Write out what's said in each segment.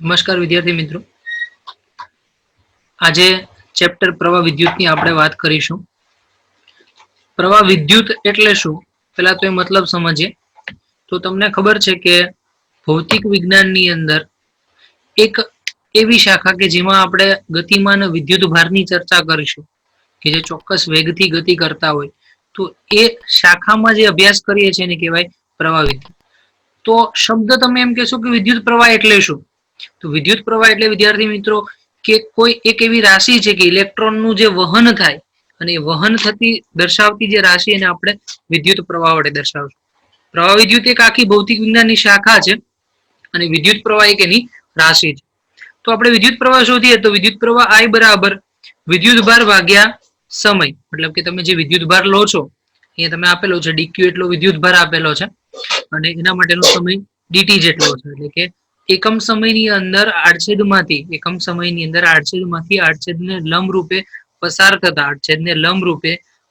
નમસ્કાર વિદ્યાર્થી મિત્રો, આજે ચેપ્ટર પ્રવાહ વિદ્યુતની આપણે વાત કરીશું. પ્રવાહ વિદ્યુત એટલે શું, પહેલા તો એ મતલબ સમજીએ. તો તમને ખબર છે કે ભૌતિક વિજ્ઞાનની અંદર એક એવી શાખા કે જેમાં આપણે ગતિમાન વિદ્યુત ભારની ચર્ચા કરીશું, કે જે ચોક્કસ વેગથી ગતિ કરતા હોય, તો એ શાખામાં જે અભ્યાસ કરીએ છીએ એને કહેવાય પ્રવાહ વિદ્યુત. તો શબ્દ તમે એમ કહેશો કે વિદ્યુત પ્રવાહ એટલે શું? તો વિદ્યુત પ્રવાહ એટલે વિદ્યાર્થી મિત્રો કે કોઈ એક એવી રાશિ છે કે ઇલેક્ટ્રોનનું જે વહન થાય અને એ વહન થતી દર્શાવતી જે રાશિ એને આપણે વિદ્યુત પ્રવાહ વડે દર્શાવશું. પ્રવાહ વિદ્યુત એક આખી ભૌતિક વિજ્ઞાનની શાખા છે અને વિદ્યુત પ્રવાહ એક એની રાશિ છે. તો આપણે વિદ્યુત પ્રવાહ શોધીએ તો વિદ્યુત પ્રવાહ I બરાબર વિદ્યુત ભાર ભાગ્યા સમય. મતલબ કે તમે જે વિદ્યુત ભાર લો છો અહીંયા તમે આપેલો છે dq એટલો વિદ્યુત ભાર આપેલો છે અને એના માટેનો સમય dt જેટલો છે. એટલે કે એકમ સમયની અંદર આડછેદને લંબ રૂપે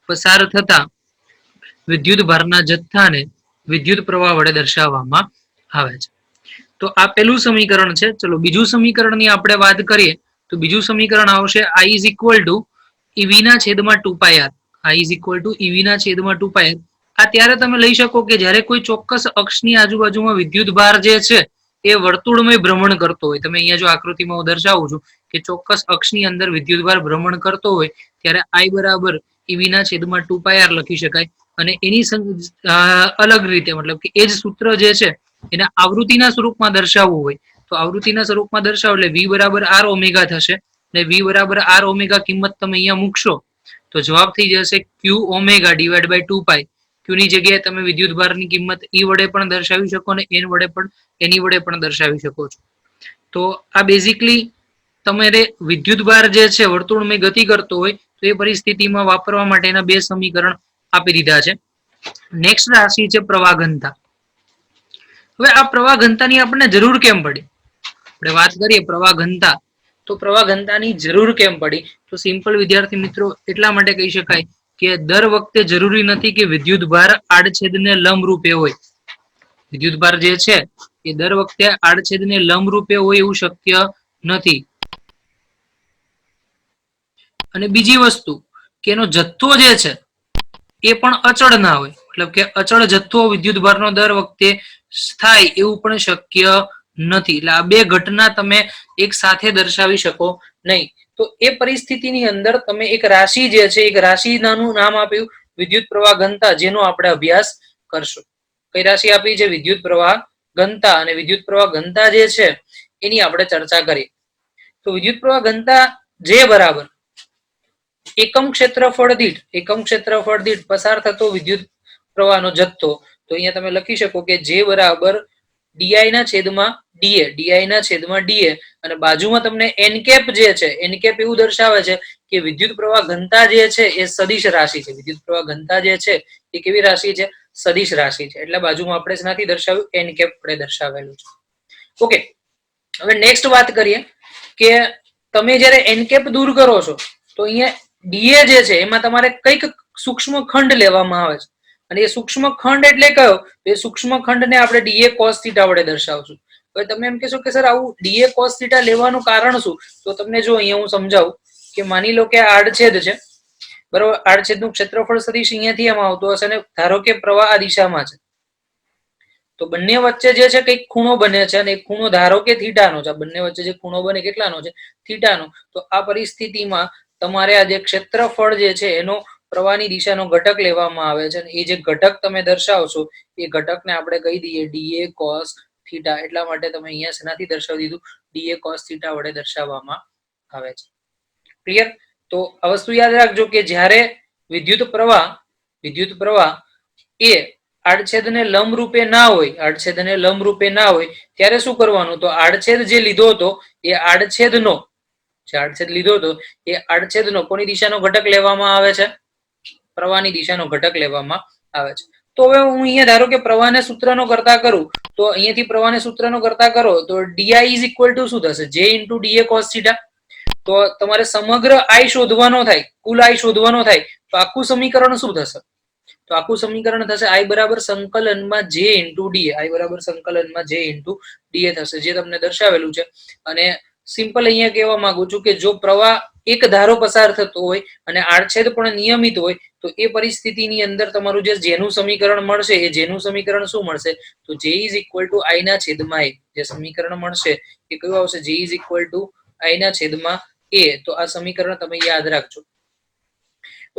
પસાર થતા વિદ્યુત ભારના જથ્થાને વિદ્યુત પ્રવાહ વડે દર્શાવવામાં આવે છે. તો આ પહેલું સમીકરણ છે. ચલો બીજું સમીકરણની આપણે વાત કરીએ તો બીજું સમીકરણ આવશે I is equal to EV ના છેદમાં 2πr. I is equal to EV ના છેદમાં 2πr. આ ત્યારે તમે લઈ શકો કે જ્યારે કોઈ ચોક્કસ અક્ષની આજુબાજુમાં વિદ્યુત ભાર જે છે એ વર્તુળમય ભ્રમણ કરતો હોય. તમે અહીંયા જો આકૃતિમાં હું દર્શાવું છું કે ચોક્કસ અક્ષની અંદર વિદ્યુતભાર ભ્રમણ કરતો હોય ત્યારે I બરાબર EV ના છેદમાં 2πr લખી શકાય. અને એની અલગ રીતે મતલબ કે એ જ સૂત્ર જે છે એને આવૃત્તિના સ્વરૂપમાં દર્શાવવું હોય તો આવૃત્તિના સ્વરૂપમાં દર્શાવો એટલે V બરાબર R ઓમેગા થશે. અને V બરાબર R ઓમેગા કિંમત તમે અહીંયા મૂકશો તો જવાબ થઈ જશે Q omega divide by 2π. Q ની જગ્યાએ તમે વિદ્યુત ભારની કિંમત E વડે પણ દર્શાવી શકો અને N વડે પણ એની વડે પણ દર્શાવી શકો છો. તો આ બેઝિકલી તમારે વિદ્યુત ભાર જે છે વર્તુળમય ગતિ કરતો હોય તો એ પરિસ્થિતિમાં વાપરવા માટેના બે સમીકરણ આપી દીધા છે. નેક્સ્ટ રાશિ છે પ્રવાહ ઘનતા. હવે આ પ્રવાહ ઘનતાની આપણને જરૂર કેમ પડી? આપણે વાત કરીએ પ્રવાહ ઘનતા, તો પ્રવાહ ઘનતાની જરૂર કેમ પડી? તો સિમ્પલ વિદ્યાર્થી મિત્રો એટલા માટે કહી શકાય કે દર વખતે જરૂરી નથી કે વિદ્યુત ભાર આડછેદને લંબ રૂપે હોય. વિદ્યુત ભાર જે છે એ દર વખતે આડછેદને લંબ રૂપે હોય એવું શક્ય નથી. અને બીજી વસ્તુ કે એનો જથ્થો જે છે એ પણ અચળ ના હોય. મતલબ કે અચળ જથ્થો વિદ્યુત ભારનો દર વખતે થાય એવું પણ શક્ય નથી. એટલે આ બે ઘટના તમે એક સાથે દર્શાવી શકો નહીં. તો એ પરિસ્થિતિની અંદર તમે એક રાશિ જે છે એક રાશિનું નામ આપ્યું વિદ્યુત પ્રવાહ ઘનતા, જેનો આપણે અભ્યાસ કરશું. કઈ રાશિ આપી છે? વિદ્યુત પ્રવાહ ઘનતા. અને વિદ્યુત પ્રવાહ ઘનતા જે છે એની આપણે ચર્ચા કરીએ. તો વિદ્યુત પ્રવાહ ઘનતા જે બરાબર એકમ ક્ષેત્રફળ દીઠ પસાર થતો વિદ્યુત પ્રવાહનો જથ્થો. તો અહીંયા તમે લખી શકો કે જે બરાબર ડીઆઈ ના છેદમાં ડીએ અને બાજુમાં તમને એન કેપ જે છે એન કેપ એવું દર્શાવે છે કે વિદ્યુત પ્રવાહ ઘનતા જે છે એ સદિશ રાશિ છે. વિદ્યુત પ્રવાહ ઘનતા જે છે એ કેવી રાશિ છે? સદિશ રાશિ છે. એટલે બાજુમાં આપણે શેનાથી દર્શાવ્યું? એન કેપ વડે દર્શાવેલું છે. ઓકે, હવે નેક્સ્ટ વાત કરીએ કે તમે જ્યારે એન કેપ દૂર કરો છો તો અહીંયા ડીએ જે છે એમાં તમારે કઈક સૂક્ષ્મ ખંડ લેવામાં આવે છે. અને એ સૂક્ષ્મ ખંડ એટલે કયો? એ સૂક્ષ્મ ખંડને આપણે ડીએ કોસ થીટા વડે દર્શાવશું. હવે તમે એમ કહેશો કે સર આવું ડીએ કોસ થીટા લેવાનું કારણ શું? તો તમને જો અહીંયા હું સમજાવું કે માની લો કે આડછેદ છે બરોબર. આડછેદનું ક્ષેત્રફળ સદિશ અહીંયાથી આમ આવતું હશે અને ધારો કે પ્રવાહ આ દિશામાં છે તો બંને વચ્ચે જે છે કઈક ખૂણો બને છે અને ખૂણો ધારો કે થીટાનો છે. બંને વચ્ચે જે ખૂણો બને કેટલાનો છે? થીટાનો. તો આ પરિસ્થિતિમાં તમારે આ જે ક્ષેત્રફળ જે છે એનો પ્રવાહની દિશાનો ઘટક લેવામાં આવે છે. એ જે ઘટક તમે દર્શાવશો એ ઘટકને આપણે કહી દઈએ ડીએ કોસ થીટા. એટલા માટે તમે અહીંયા શેનાથી દર્શાવી દીધું? ડીએ કોસ થીટા વડે દર્શાવવામાં આવે છે. ક્લિયર? તો આ વસ્તુ યાદ રાખજો કે જ્યારે વિદ્યુત પ્રવાહ એ આડછેદને લંબ રૂપે ના હોય ત્યારે શું કરવાનું? તો આડછેદ જે લીધો હતો એ આડછેદનો કોની દિશાનો ઘટક લેવામાં આવે છે? પ્રવાહની દિશાનો ઘટક લેવામાં આવે છે. તો હવે હું અહીંયા ધારો કે પ્રવાહને સૂત્રનો કરતા કરું તો અહીંયાથી પ્રવાહને સૂત્રનો કરતા કરો તો ડીઆઈ ઇઝ ઇક્વલ ટુ શું થશે? જે ઇન્ટુ ડીએ કોસ થીટા. તો તમારે સમગ્ર આઈ શોધવાનો થાય, કુલ આઈ શોધવાનો થાય તો આખું સમીકરણ શું થશે? તો તો આખું સમીકરણ થશે I બરાબર સંકલનમાં J ઇન્ટુ ડીએ, I બરાબર સંકલનમાં J ઇન્ટુ ડીએ થશે, જે તમને દર્શાવેલું છે. અને સિમ્પલ અહીંયા કહેવા માંગુ છું કે જો પ્રવાહ એક ધારો પસાર થતો હોય અને આડછેદ પણ નિયમિત હોય તો એ પરિસ્થિતિની અંદર તમારું જે જેનું સમીકરણ મળશે એ જેનું સમીકરણ શું મળશે, તો J is equal two I ના છેદમાં A. જે સમીકરણ મળશે એ કયું આવશે? J is equal two I ના છેદમાં A. તો આ સમીકરણ તમે યાદ રાખજો.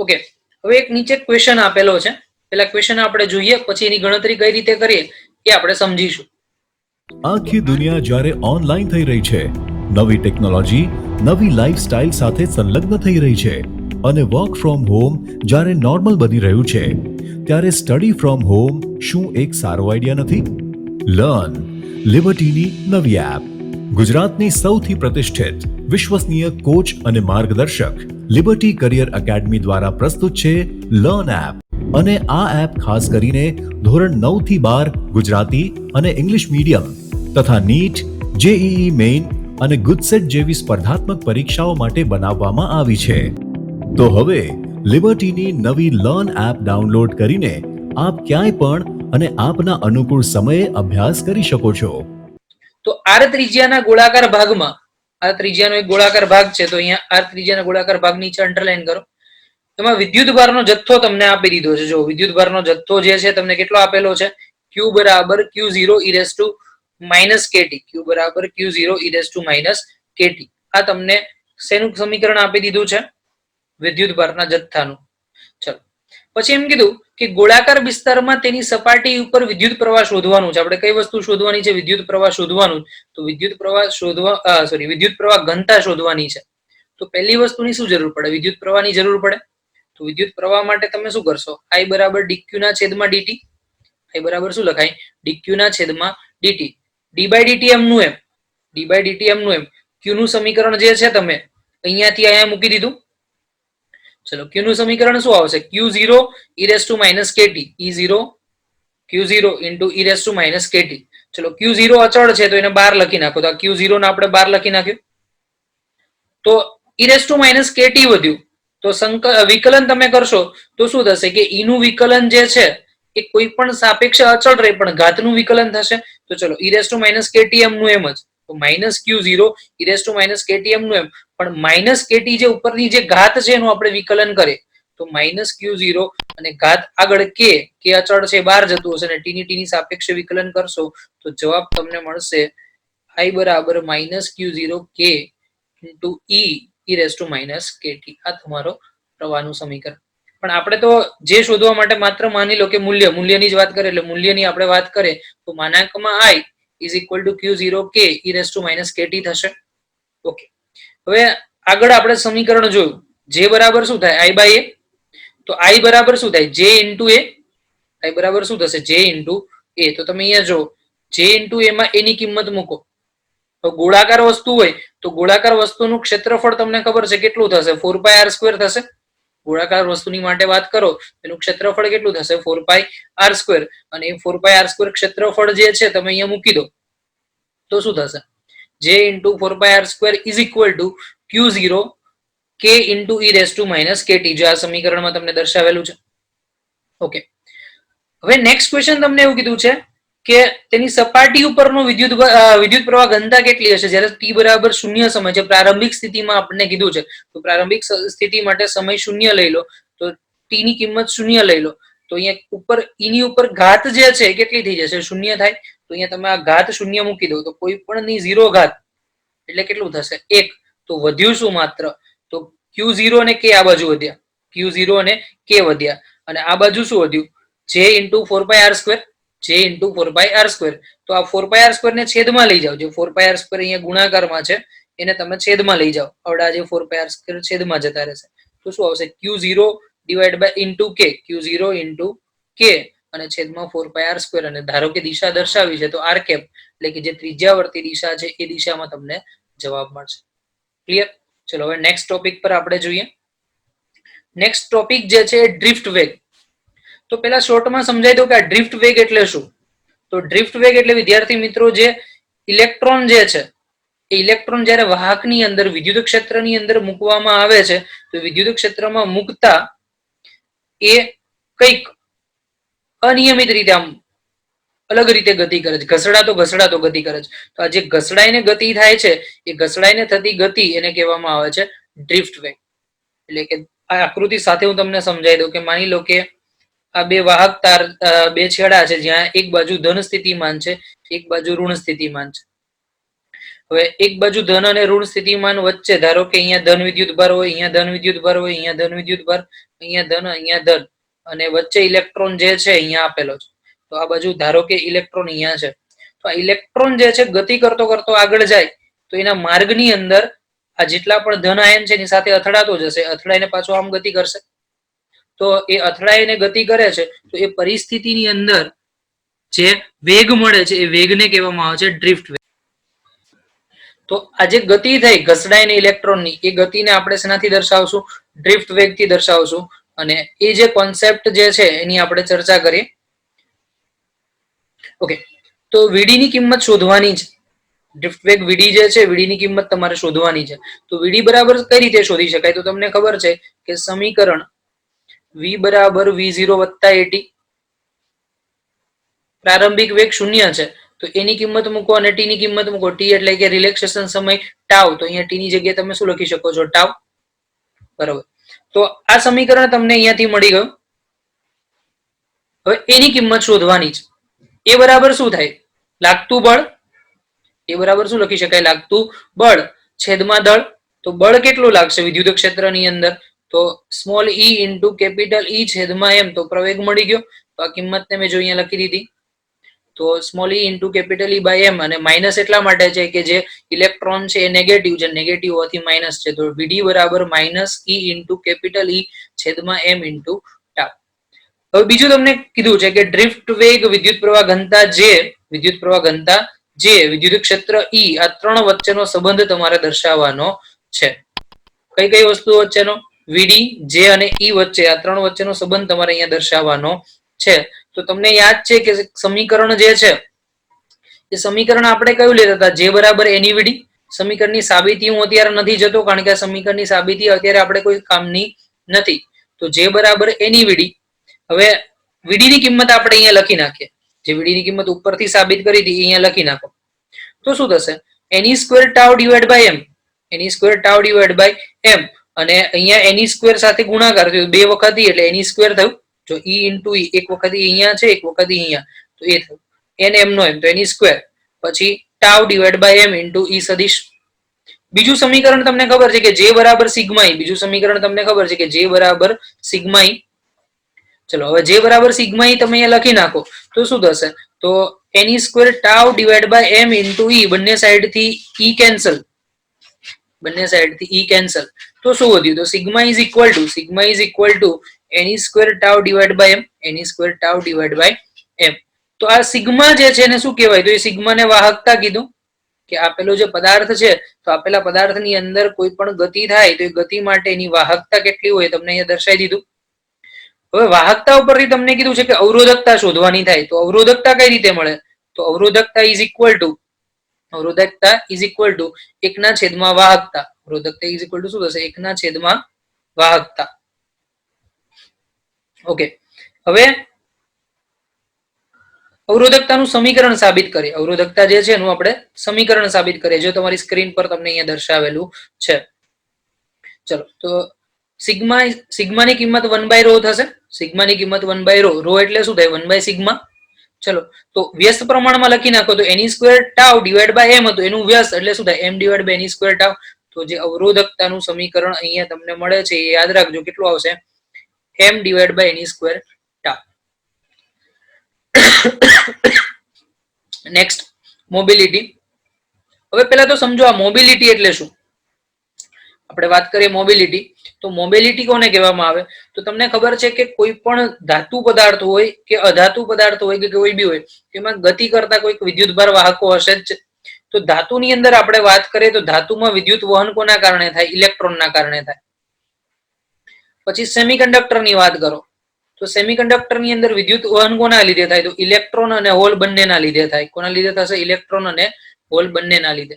ઓકે, હવે એક નીચે ક્વેશ્ચન આપેલો છે, પેલા ક્વેશ્ચન આપણે જોઈએ, પછી એની ગણતરી કઈ રીતે કરીએ એ આપણે સમજીશું. આખી દુનિયા જ્યારે ઓનલાઈન થઈ રહી છે, નવી ટેકનોલોજી નવી લાઈફસ્ટાઈલ સાથે સંલગ્ન થઈ રહી છે અને વર્ક ફ્રોમ હોમ જ્યારે નોર્મલ બની રહ્યું છે, ત્યારે સ્ટડી ફ્રોમ હોમ શું એક સારો આઈડિયા નથી? લર્ન લિબર્ટીની નવી એપ. ગુજરાતની સૌથી પ્રતિષ્ઠિત વિશ્વસનીય કોચ અને માર્ગદર્શક લિબર્ટી કરિયર એકેડમી દ્વારા પ્રસ્તુત છે લર્ન એપ. અને આ એપ ખાસ કરીને ધોરણ 9 થી 12 ગુજરાતી અને ઇંગ્લિશ મીડિયમ તથા નીટ, જેઈઈ મેઇન અને ગુજસેટ જેવી સ્પર્ધાત્મક પરીક્ષાઓ માટે બનાવવામાં આવી છે. તો હવે લિબર્ટીની નવી લર્ન એપ ડાઉનલોડ કરીને આપ ક્યાંય પણ અને આપના અનુકૂળ સમયે અભ્યાસ કરી શકો છો. તો આર ત્રિજ્યાના ગોળાકાર ભાગમાં, આ ત્રિજ્યાનો એક ગોળાકાર ભાગ છે, તો અહીંયા આર ત્રિજ્યાના ગોળાકાર ભાગ નીચે અંડરલાઈન કરો. એમાં વિદ્યુતભારનો જથ્થો તમને આપી દીધો છે. જો વિદ્યુતભારનો જથ્થો જે છે તમને કેટલો આપેલો છે? Q બરાબર Q0 e raised to minus KT. Q બરાબર Q0 e raised to minus KT. આ તમને શેનું સમીકરણ આપી દીધું છે? વિદ્યુતભારના જથ્થાનું. ચલો, પછી એમ કીધું કે ગોળાકાર વિસ્તારમાં તેની સપાટી ઉપર વિદ્યુત પ્રવાહ શોધવાનું છે. આપણે કઈ વસ્તુ શોધવાની છે? વિદ્યુત પ્રવાહ શોધવાનું. તો વિદ્યુત પ્રવાહ વિદ્યુત પ્રવાહ ઘનતા શોધવાની છે. તો પહેલી વસ્તુની શું જરૂર પડે? વિદ્યુત પ્રવાહની જરૂર પડે. તો વિદ્યુત પ્રવાહ માટે તમે શું કરશો? I બરાબર dq ના છેદમાં dt. I બરાબર શું લખાય? dq ના છેદમાં dt. d by dt એમનું એમ, d by dt એમનું એમ. q નું સમીકરણ જે છે તમે અહીંયાથી અહીંયા મૂકી દીધું. ચલો, q નું સમીકરણ શું આવશે? Q0 e raised to minus KT. E0 Q0 into e raised to minus KT. ચલો, Q0 અચળ છે તો એને 12 લખી નાખો. તો આ Q0 ને આપણે 12 લખી નાખ્યું. તો e raised to minus KT વધ્યું. તો વિકલન તમે કરશો તો શું થશે કે ઈ નું વિકલન જે છે એ કોઈ પણ સાપેક્ષ અચળ રહે પણ ઘાતનું વિકલન થશે. તો ચલો, e raised to minus KT એમનું એમ જ. તો minus Q0 e raised to minus KT એમનું એમ, પણ માઇનસ KT જે ઉપરની જે ઘાત છે એનું આપણે વિકલન કરીએ તો માઇનસ Q0 અને ઘાત આગળ કે અચળ છે બહાર જતું હશે અને ટી ની સાપેક્ષ વિકલન કરશો તો જવાબ તમને મળશે I બરાબર minus Q0 K into E raised to minus KT. આ તમારો પ્રવાહનું સમીકરણ. પણ આપણે તો જે શોધવા માટે માત્ર માની લો કે મૂલ્યની જ વાત કરીએ, એટલે મૂલ્યની આપણે વાત કરીએ તો માનાંકમાં I is equal to Q0 K e raised to minus KT થશે. ઓકે, હવે આગળ આપણે સમીકરણ જોયું. J બરાબર શું થાય? I by A. તો I બરાબર શું થાય? J into A. I બરાબર શું થશે? J into A. તો તમે અહીંયા જો J into A માં A ની કિંમત મૂકો. તો ગોળાકાર વસ્તુ હોય તો ગોળાકાર વસ્તુનું ક્ષેત્રફળ તમને ખબર છે કેટલું થશે? 4πr² થશે. ગોળાકાર વસ્તુની માટે વાત કરો એનું ક્ષેત્રફળ કેટલું થશે? 4πr². અને એ 4πr² ક્ષેત્રફળ જે છે તમે અહીંયા મૂકી દો તો શું થશે? J into 4πr² is equal to Q0 K into e raised to minus KT. જો આ સમીકરણમાં તમને દર્શાવેલું છે. ઓકે, હવે નેક્સ્ટ ક્વેશ્ચન તમને એવું કીધું છે કે તેની સપાટી ઉપરનો વિદ્યુત પ્રવાહ ઘનતા કેટલી હશે જ્યારે t બરાબર 0 સમય છે? પ્રારંભિક સ્થિતિમાં આપણને કીધું છે. તો પ્રારંભિક સ્થિતિ માટે સમય 0 લઈ લો, તો t ની કિંમત 0 લઈ લો. તો અહીંયા ઉપર e ની ઉપર ઘાત જે છે કેટલી થઈ જશે? 0 થાય. તો અહીંયા તમે આ ઘાત 0 મૂકી દો તો કોઈ પણ ની 0 ઘાત એટલે કેટલું થશે? 1. તો વધ્યું શું? માત્ર તો Q0 અને K આ બાજુ વધ્યા. Q0 અને K વધ્યા અને આ બાજુ શું વધ્યું? J into 4πr². J into 4πr². તો આ 4πr² ને છેદમાં લઈ જાઓ. જે 4πr² અહીંયા ગુણાકારમાં છે એને તમે છેદમાં લઈ જાઓ. હવે આ જે 4πr² છેદમાં જતા રહેશે તો શું આવશે? Q0 divide by into K. Q0 into K અને છેદમાં 4πr². અને ધારો કે દિશા દર્શાવી છે તો r કેપ એટલે કે જે ત્રિજ્યાવર્તી દિશા છે એ દિશામાં તમને જવાબ મળશે. ક્લિયર? ચલો, હવે નેક્સ્ટ ટોપિક પર આપણે જોઈએ. નેક્સ્ટ ટોપિક જે છે ડ્રિફ્ટ વેગ. તો પેલા શોર્ટમાં સમજાઈ દો કે આ ડ્રિફ્ટ વેગ એટલે શું. તો ડ્રિફ્ટ વેગ એટલે વિદ્યાર્થી મિત્રો જે ઇલેક્ટ્રોન જે છે એ ઇલેક્ટ્રોન જ્યારે વાહકની અંદર વિદ્યુત ક્ષેત્રની અંદર મૂકવામાં આવે છે તો વિદ્યુત ક્ષેત્રમાં મૂકતા એ કંઈક અનિયમિત રીતે આમ અલગ રીતે ગતિ કરે છે, ઘસડાતો ગતિ કરે છે. તો આ જે ઘસડાઈને ગતિ થાય છે એ ઘસડાઈને થતી ગતિ એને કહેવામાં આવે છે ડ્રિફ્ટ વેગ. એટલે કે આ આકૃતિ સાથે હું તમને સમજાવી દઉં કે માની લો કે આ બે વાહક તાર બે છેડા છે જ્યાં એક બાજુ ધન સ્થિતિમાન છે, એક બાજુ ઋણ સ્થિતિમાન છે. હવે એક બાજુ ધન અને ઋણ સ્થિતિમાન વચ્ચે ધારો કે અહીંયા ધન વિદ્યુત ભાર હોય, અહીંયા ધન વિદ્યુત ભાર હોય, અહીંયા ધન વિદ્યુત ભાર, અહીંયા ધન અને વચ્ચે ઇલેક્ટ્રોન જે છે અહીંયા આપેલો છે. તો આ બાજુ ધારો કે ઇલેક્ટ્રોન અહીંયા છે. તો આ ઇલેક્ટ્રોન જે છે ગતિ કરતો કરતો આગળ જાય તો એના માર્ગની અંદર આ જેટલા પણ ધન આયન છે એની સાથે અથડાતો જશે, અથડાઈને પાછો આમ ગતિ કરશે. તો એ અથડાઈને ગતિ કરે છે તો એ પરિસ્થિતિની અંદર જે વેગ મળે છે એ વેગને કહેવામાં આવે છે ડ્રિફ્ટ વેગ. તો આ જે ગતિ થઈ ઘસડાઈને ઇલેક્ટ્રોનની એ ગતિને આપણે શેનાથી દર્શાવશું? ડ્રિફ્ટ વેગથી દર્શાવશું. અને એ જે કોન્સેપ્ટ જે છે એની આપણે ચર્ચા કરીએ. ઓકે, તો વીડી ની કિંમત શોધવાની છે. ડ્રિફ્ટ વેગ વીડી જે છે વીડી ની કિંમત તમારે શોધવાની છે. તો વીડી બરાબર કઈ રીતે શોધી શકાય? તો તમને ખબર છે કે સમીકરણ v બરાબર v0 વત્તા at, પ્રારંભિક વેગ 0 છે તો એની કિંમત મૂકો અને t ની કિંમત મૂકો. t એટલે કે રિલેક્સેશન સમય ટાઉ, તો અહીંયા t ની જગ્યાએ તમે શું લખી શકો છો? ટાઉ. બરાબર. તો આ સમીકરણ તમને અહીંયાથી મળી ગયું. હવે એની કિંમત શોધવાની છે. એ બરાબર શું થાય? લાગતું બળ. એ બરાબર શું લખી શકાય? લાગતું બળ છેદમાં દળ. તો બળ કેટલું લાગશે વિદ્યુત ક્ષેત્રની અંદર? તો small e into capital E છેદમાં m. તો પ્રવેગ મળી ગયો. તો આ કિંમતને મેં જો અહીંયા લખી દીધી. તો small e into capital E by m, અને માઇનસ એટલા માટે છે કે જે ઇલેક્ટ્રોન છે એ નેગેટિવ છે, નેગેટિવ હોવાથી માઇનસ છે. તો vd બરાબર minus e into capital E છેદમાં m ઇન્ટુ ટાઉ. હવે બીજું તમને કીધું છે કે ડ્રિફ્ટ વેગ, વિદ્યુત પ્રવાહ ઘનતા જે, વિદ્યુત ક્ષેત્ર E, આ ત્રણ વચ્ચેનો સંબંધ તમારે દર્શાવવાનો છે. કઈ કઈ વસ્તુ વચ્ચેનો? વીડી, જે અને E વચ્ચે, આ ત્રણ વચ્ચેનો સંબંધ તમારે અહીંયા દર્શાવવાનો છે. તો તમને યાદ છે કે સમીકરણ જે છે એ સમીકરણ આપણે કયું લેતા હતા? જે બરાબર એની વીડી. સમીકરણની સાબિતી હું અત્યારે નથી જતો કારણ કે આ સમીકરણની સાબિતી અત્યારે આપણે કોઈ કામની નથી. તો જે બરાબર એની વીડી. હવે વીડી ની કિંમત આપણે અહીંયા લખી નાખીએ. જે વીડી ની કિંમત ઉપરથી સાબિત કરી હતી અહીંયા લખી નાખો. તો શું થશે? N square tau divide by m. N square tau divide by m. અને અહીંયા એની સ્ક્વેર સાથે ગુણાકાર થયો બે વખત એટલે એની સ્ક્વેર થયું. જો e ઇન્ટુ e, એક વખત અહીંયા છે એક વખત અહીંયા, તો એ થયું n m નો m, તો એની સ્ક્વેર. પછી tau divide by m into e સદિશ. બીજું સમીકરણ તમને ખબર છે કે જે બરાબર સિગ્મા e. બીજું સમીકરણ તમને ખબર છે કે જે બરાબર સિગ્મા e. ચલો હવે જે બરાબર સિગ્મા e તમે અહીંયા લખી નાખો તો શું થશે? તો એની square tau divide by m into e, બંને સાઈડ થી e કેન્સલ, બંને સાઈડ થી e કેન્સલ. તો શું વધ્યું? તો sigma is equal to n square tau divide by m, n square tau divide by m. તો આ સિગ્મા જે છે એને શું કહેવાય? તો એ સિગ્માને વાહકતા કીધું કે આપેલો જે પદાર્થ છે તો આપેલા પદાર્થની અંદર કોઈ પણ ગતિ થાય તો એ ગતિ માટેની વાહકતા કેટલી હોય તમને અહીંયા દર્શાવી દીધું. હવે વાહકતા ઉપરથી તમને કીધું છે કે અવરોધકતા શોધવાની થાય. તો અવરોધકતા કઈ રીતે મળે? તો અવરોધકતા ઇઝ ઇક્વલ ટુ 1 ના છેદમાં વાહકતા. અવરોધકતા ઇઝ ઇક્વલ ટુ શું થશે? 1 ના છેદમાં વાહકતા. ઓકે, હવે અવરોધકતાનું સમીકરણ સાબિત કરીએ. અવરોધકતા જે છે એનું આપણે સમીકરણ સાબિત કરીએ. જો તમારી સ્ક્રીન પર તમને અહીંયા દર્શાવેલું છે. ચલો, તો સિગ્માની કિંમત 1 બાય રો થશે. સિગ્માની કિંમત 1 બાય રો. રો એટલે શું થાય? 1 બાય સિગ્મા. ચલો, તો વ્યસ્ત પ્રમાણમાં લખી નાખો તો એની square tau divide by m હતું, એનું વ્યસ્ત એટલે શું થાય? m divide by any square tau. તો જે અવરોધકતાનું સમીકરણ અહીંયા તમને મળે છે એ યાદ રાખજો. કેટલું આવશે? m divide by any square tau. Next, mobility. હવે પહેલા તો સમજો આ મોબિલિટી એટલે શું. આપણે વાત કરીએ મોબિલિટી. તો મોબિલિટી કોને કહેવામાં આવે? તો તમને ખબર છે કે કોઈ પણ ધાતુ પદાર્થ હોય કે અધાતુ પદાર્થ હોય કે કોઈ બી હોય તેમાં ગતિ કરતા કોઈક વિદ્યુતભાર વાહકો હશે જ. તો ધાતુની અંદર આપણે વાત કરીએ તો ધાતુમાં વિદ્યુત વહન કોના કારણે થાય? ઇલેક્ટ્રોનના કારણે થાય. પછી સેમિકન્ડક્ટરની વાત કરો તો સેમિકન્ડક્ટરની અંદર વિદ્યુત વહન કોના લીધે થાય? તો ઇલેક્ટ્રોન અને હોલ બંનેના લીધે થાય. કોના લીધે થશે? ઇલેક્ટ્રોન અને હોલ બંનેના લીધે.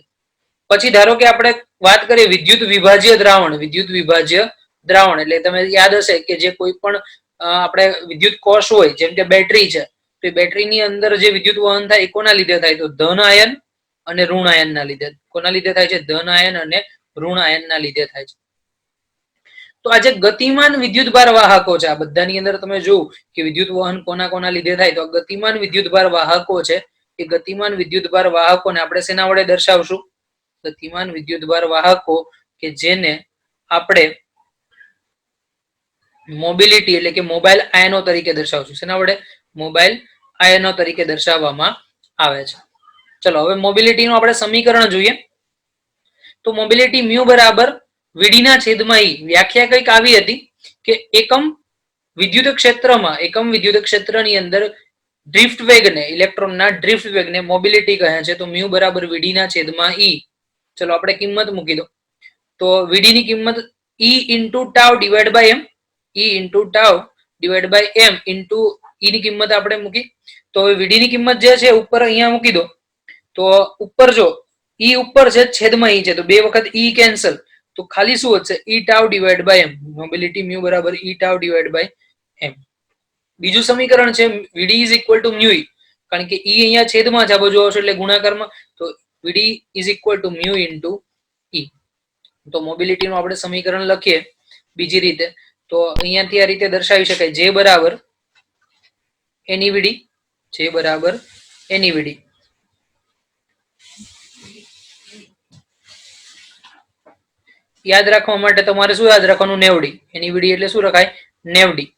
પછી ધારો કે આપણે વાત કરીએ વિદ્યુત વિભાજ્ય દ્રાવણ. વિદ્યુત વિભાજ્ય દ્રાવણ એટલે તમે યાદ હશે કે જે કોઈ પણ આપણે વિદ્યુત કોષ હોય જેમ કે બેટરી છે, તો એ બેટરીની અંદર જે વિદ્યુત વહન થાય એ કોના લીધે થાય? તો ધન આયન અને ઋણ આયનના લીધે. કોના લીધે થાય છે? ધન આયન અને ઋણ આયનના લીધે થાય છે. તો આ જે ગતિમાન વિદ્યુતભાર વાહકો છે, આ બધાની અંદર તમે જોવું કે વિદ્યુત વહન કોના કોના લીધે થાય, તો ગતિમાન વિદ્યુતભાર વાહકો છે. એ ગતિમાન વિદ્યુતભાર વાહકોને આપણે શેના વડે દર્શાવશું? ગતિમાન વિદ્યુતભાર વાહકો કે જેને આપણે મોબિલિટી એટલે કે મોબાઈલ આયનો તરીકે દર્શાવશું. શેના વડે? મોબાઈલ આયનો તરીકે દર્શાવવામાં આવે છે. ચલો હવે મોબિલિટીનું આપણે સમીકરણ જોઈએ. તો મોબિલિટી મ્યુ બરાબર વીડીના છેદમાં ઈ. વ્યાખ્યા કંઈક આવી હતી કે એકમ વિદ્યુત ક્ષેત્રની અંદર ડ્રિફ્ટ વેગને, ઇલેક્ટ્રોનના ડ્રિફ્ટ વેગને મોબિલિટી કહે છે. તો મ્યુ બરાબર વીડીના છેદમાં ઈ. ચલો આપણે કિંમત મૂકી દો. તો વીડી ની કિંમત e into tau divide by m, e into tau divide by m into e ની કિંમત આપણે મૂકી. તો હવે વીડી ની કિંમત જે છે ઉપર અહીંયા મૂકી દો. તો ઉપર જો ઈ ઉપર છે છેદમાં ઈ છે, તો બે વખત ઈ કેન્સલ, તો ખાલી શું વધશે? E tau divide by m. Mobility mu બરાબર e tau divide by m. બીજું સમીકરણ છે VD is equal to mu e, કારણ કે ઈ અહીંયા છેદમાં છે, આ બાજુ આવશે એટલે ગુણાકારમાં, તો VD is equal to mu into e. તો મોબિલિટી નું આપણે સમીકરણ લખીએ બીજી રીતે, તો અહીંયાથી આ રીતે દર્શાવી શકાય: જે બરાબર એની વીડી, જે બરાબર એની વીડી. યાદ રાખવા માટે તમારે શું યાદ રાખવાનું? નેવડી. એની વીડી એટલે શું રખાય? નેવડી.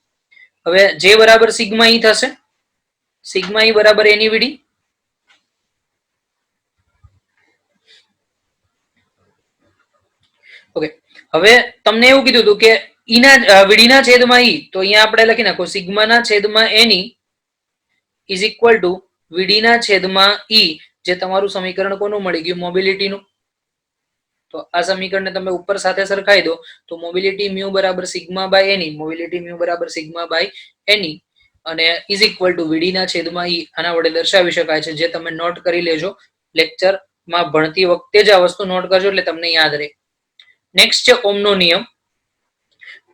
હવે જે બરાબર સિગ્મા ઈ થશે, સિગ્મા ઈ બરાબર એની વીડી. ઓકે, હવે તમને એવું કીધું હતું કે ઈના વીડીના છેદમાં ઈ, તો અહીંયા આપણે લખી નાખો સિગ્માના છેદમાં એની ઇઝ ઇક્વલ ટુ વીડીના છેદમાં ઈ. જે તમારું સમીકરણ કોનું મળી ગયું? મોબિલિટીનું. તો આ સમીકરણને તમે ઉપર સાથે સરખાઈ દો, તો મોબિલિટી મ્યુ બરાબર sigma by n e, mobility mu બરાબર સિગ્મા બાય એની અને ઇઝ ઇક્વલ ટુ વીડીના છેદમાં ઈ. આના વડે દર્શાવી શકાય છે, જે તમે નોટ કરી લેજો. લેક્ચરમાં ભણતી વખતે જ આ વસ્તુ નોટ કરજો એટલે તમને યાદ રહે. નેક્સ્ટ છે ઓમનો નિયમ.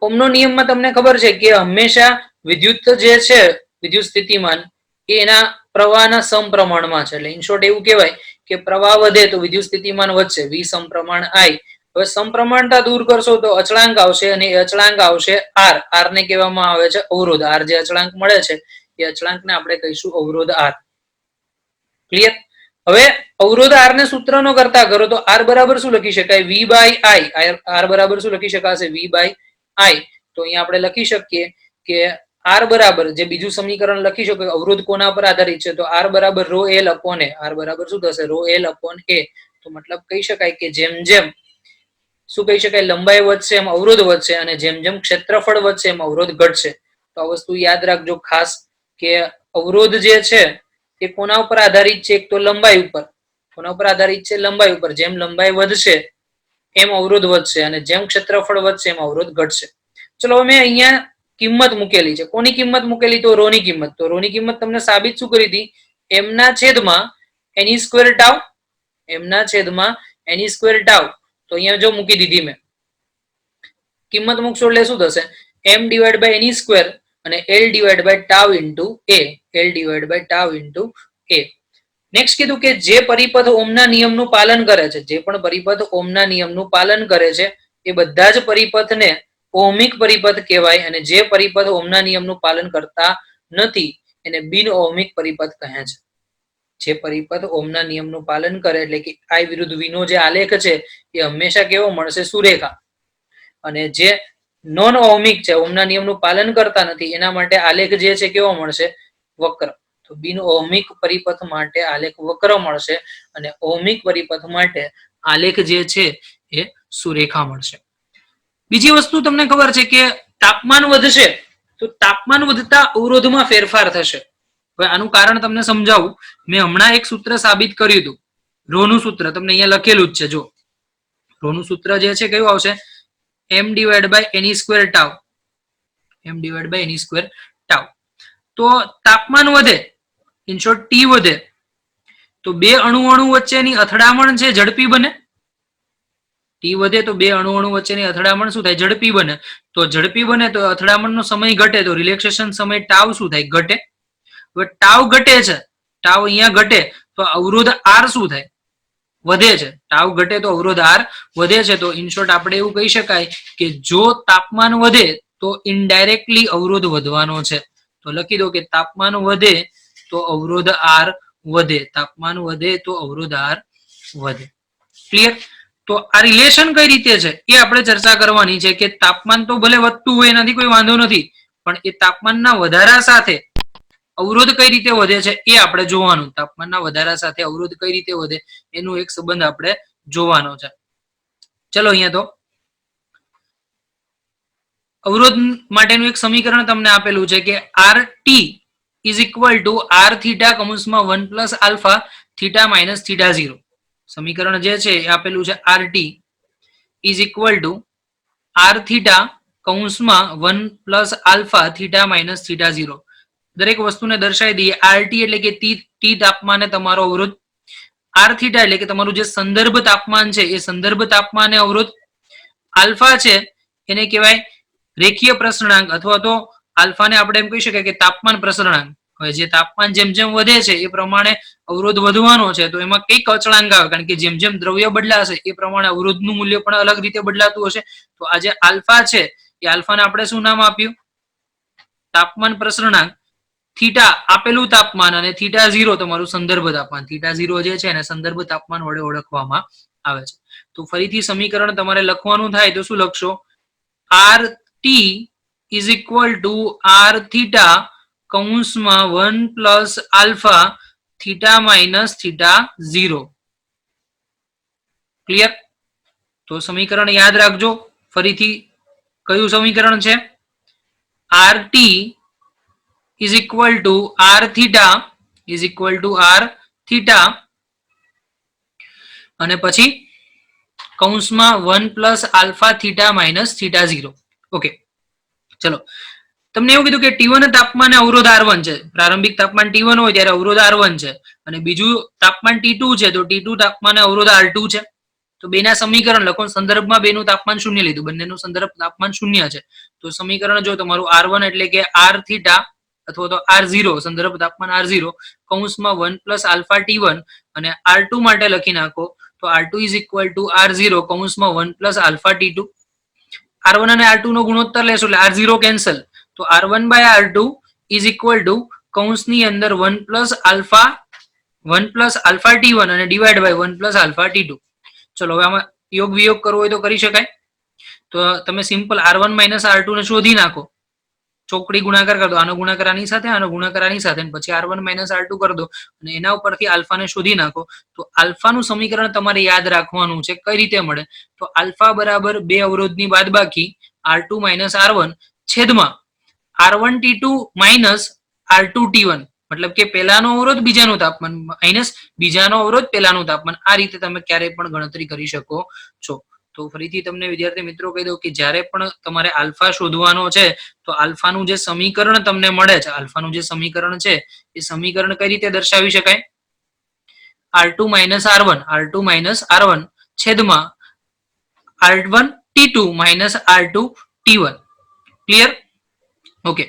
ઓમનો નિયમમાં તમને ખબર છે કે હંમેશા વિદ્યુત જે છે, વિદ્યુત સ્થિતિમાન એ એના પ્રવાહના સમપ્રમાણમાં છે. એટલે ઇન શોર્ટ એવું કહેવાય કે પ્રવાહ વધે તો વિદ્યુત સ્થિતિમાન વધશે, વી સમપ્રમાણ આઈ. હવે સમપ્રમાણતા દૂર કરશો તો અચળાંક આવશે, અને એ અચળાંક આવશે આર. આર ને કહેવામાં આવે છે અવરોધ. આર જે અચળાંક મળે છે એ અચળાંકને આપણે કહીશું અવરોધ આર. ક્લિયર? હવે અવરોધ આર ને સૂત્રનો કરતા કરો તો આર બરાબર શું લખી શકાય? વી બાય આઈ. આર બરાબર શું લખી શકાશે? વી બાય આઈ. તો અહીંયા આપણે લખી શકીએ કે આર બરાબર, જે બીજું સમીકરણ લખી શકો, અવરોધ કોના પર આધારિત છે? તો આર બરાબર રો એલ અપોન એ. આર બરાબર શું થશે? રો એલ અપોન એ. તો મતલબ કહી શકાય કે જેમ જેમ શું કહી શકાય? લંબાઈ વધશે એમ અવરોધ વધશે, અને જેમ જેમ ક્ષેત્રફળ વધશે એમ અવરોધ ઘટશે. તો આ વસ્તુ યાદ રાખજો ખાસ, કે અવરોધ જે છે એ કોના ઉપર આધારિત છે? એક તો લંબાઈ ઉપર. કોના ઉપર આધારિત છે? લંબાઈ ઉપર. જેમ લંબાઈ વધશે એમ અવરોધ વધશે, અને જેમ ક્ષેત્રફળ વધશે એમ અવરોધ ઘટશે. ચલો મેં અહીંયા કિંમત મૂકેલી છે. કોની કિંમત મૂકેલી? તો રો ની કિંમત. તો રો ની કિંમત તમને સાબિત શું કરી હતી? એમના છેદમાં એની સ્ક્વેર ટાઉ. એમના છેદમાં એની સ્ક્વેર ટાઉ. તો અહીંયા જો મૂકી દીધી મેં. કિંમત મૂકશો એટલે શું થશે? M divide by any square અને L divide by tau into A. L divide by tau into A. Next કીધું કે જે પરિપથ ઓમના નિયમનું પાલન કરે છે, જે પણ પરિપથ ઓમના નિયમનું પાલન કરે છે એ બધા જ પરિપથને ઓહમિક પરિપથ કહેવાય, અને જે પરિપથ ઓમના નિયમનું પાલન કરતા નથી એને બિન ઓહમિક પરિપથ કહે છે. જે પરિપથ ઓમના નિયમનું પાલન કરે, એટલે કે I વિરુદ્ધ V નો જે આલેખ છે એ હંમેશા કેવો મળશે? સુરેખા. અને જે નોન ઓહમિક છે, ઓમના નિયમનું પાલન કરતા નથી, એના માટે આલેખ જે છે કેવો મળશે? વક્ર. તો બિન ઓહમિક પરિપથ માટે આલેખ વક્ર મળશે, અને ઓહમિક પરિપથ માટે આલેખ જે છે એ સુરેખા મળશે. બીજી વસ્તુ તમને ખબર છે કે તાપમાન વધશે તો તાપમાન વધતા અવરોધમાં ફેરફાર થશે. હવે આનું કારણ તમને સમજાવું. મેં હમણાં એક સૂત્ર સાબિત કર્યું હતું, રો નું સૂત્ર તમને અહીંયા લખેલું જ છે. જો રો નું સૂત્ર જે છે કયું આવશે? M divide by any square tau. M divide by any square tau. તો તાપમાન વધે, ઇન શોર્ટ ટી વધે, તો બે અણુ વચ્ચેની અથડામણ છે ઝડપી બને. ટી વધે તો બે અણુ વચ્ચેની અથડામણ શું થાય? ઝડપી બને. તો ઝડપી બને તો અથડામણનો સમય ઘટે તો રિલેક્સેશન સમય ટાવ શું થાય? ઘટે. હવે ટાવ ઘટે છે, ટાવ અહીંયા ઘટે તો અવરોધ આર શું થાય? વધે છે. ટાવ ઘટે તો અવરોધ આર વધે છે. તો ઇન શોર્ટ આપણે એવું કહી શકાય કે જો તાપમાન વધે તો ઇનડાયરેક્ટલી અવરોધ વધવાનો છે. તો લખી દો કે તાપમાન વધે તો અવરોધ આર વધે. તાપમાન વધે તો અવરોધ આર વધે. ક્લિયર? તો આ રિલેશન કઈ રીતે છે એ આપણે ચર્ચા કરવાની છે કે તાપમાન તો ભલે વધતું હોય એનાથી કોઈ વાંધો નથી, પણ એ તાપમાનના વધારા સાથે અવરોધ કઈ રીતે વધે છે એ આપણે જોવાનું. તાપમાનના વધારા સાથે અવરોધ કઈ રીતે વધે એનું એક સંબંધ આપણે જોવાનો છે. ચલો અહીંયા તો અવરોધ માટેનું એક સમીકરણ તમને આપેલું છે કે R T is equal to R theta કૌંસમાં 1 plus alpha theta minus theta 0. સમીકરણ જે છે એ આપેલું છે R T is equal to R theta કૌંસમાં 1 plus alpha theta minus theta 0. દરેક વસ્તુને દર્શાવી દઈએ. આર ટી એટલે કે ટી તાપમાને તમારો અવરોધ, આર થીટા એટલે કે તમારું જે સંદર્ભ તાપમાન છે એ સંદર્ભ તાપમાને અવરોધ, આલ્ફા છે એને કહેવાય રેખીય પ્રસરણાંક અથવા તો આલ્ફાને આપણે એમ કહી શકાય કે તાપમાન પ્રસરણાંક. હવે જે તાપમાન જેમ જેમ વધે છે એ પ્રમાણે અવરોધ વધવાનો છે. તો એમાં કઈક અચળાંક આવે, કારણ કે જેમ જેમ દ્રવ્ય બદલાશે એ પ્રમાણે અવરોધનું મૂલ્ય પણ અલગ રીતે બદલાતું હશે. તો આ જે આલ્ફા છે એ આલ્ફાને આપણે શું નામ આપ્યું? તાપમાન પ્રસરણાંક. થીટા આપેલું તાપમાન અને થીટા 0 તમારું સંદર્ભ તાપમાન. થીટા 0 જે છે એને સંદર્ભ તાપમાન વડે ઓળખવામાં આવે છે. તો ફરીથી સમીકરણ તમારે લખવાનું થાય તો શું લખશો? R T is equal to R theta કૌંસમાં 1 plus alpha theta minus theta 0. Clear? તો સમીકરણ યાદ રાખજો. ફરીથી કયું સમીકરણ છે? R T is equal to R theta અને પછી કૌંસમાં 1 plus alpha theta minus theta 0. Okay, ચલો. તમને એવું કીધું કે T1 તાપમાને અવરોધ R1 છે. પ્રારંભિક તાપમાન T1 હોય ત્યારે અવરોધ R1 છે અને બીજું તાપમાન T2 છે તો T2 તાપમાને અવરોધ R2 છે. તો બેના સમીકરણ લખો. સંદર્ભમાં બેનું તાપમાન શૂન્ય લીધું, બંનેનું સંદર્ભ તાપમાન શૂન્ય છે. તો સમીકરણ જો તમારું R1 એટલે કે R થીટા અથવા તો R0 સંદર્ભ તાપમાન R0 કૌંસમાં 1 પ્લસ આલ્ફા T1 અને R2 માટે લખી નાખો તો R2 is equal two R0 કૌંસમાં 1 પ્લસ આલ્ફા T2. R1 અને R2 નો ગુણોત્તર લેશો એટલે R0 કેન્સલ. તો R1 by R2 is equal two કૌંસની અંદર 1 પ્લસ આલ્ફા T1 અને divide by 1 plus alpha T2. ચલો હવે આમાં યોગ વિયોગ કરવો હોય તો કરી શકાય. તો તમે સિમ્પલ R1 માઇનસ R2 ને શોધી નાખો. ચોકડી ગુણાકાર કરી દો. આનો ગુણાકાર આની સાથે, આનો ગુણાકાર આની સાથે, પછી R1 માઇનસ R2 કરી દો અને એના ઉપરથી આલ્ફાને શોધી નાખો. તો આલ્ફાનું સમીકરણ તમારે યાદ રાખવાનું છે. કઈ રીતે મળે? તો આલ્ફા બરાબર બે અવરોધની બાદબાકી R2 માઇનસ R1 છેદમાં R1 T2 minus R2 T1. મતલબ કે પહેલાનો અવરોધ બીજાનું તાપમાન માઇનસ બીજાનો અવરોધ પહેલાનું તાપમાન. આ રીતે તમે ક્યારેય પણ ગણતરી કરી શકો છો. તો ફરીથી તમને વિદ્યાર્થી મિત્રો કહી દઉં કે જ્યારે પણ તમારે આલ્ફા શોધવાનો છે તો આલ્ફાનું જે સમીકરણ તમને મળે છે, આલ્ફાનું જે સમીકરણ છે એ સમીકરણ કઈ રીતે દર્શાવી શકાય? R2 માઇનસ R1 છેદમાં R1 T2 minus R2 T1. Clear? Okay.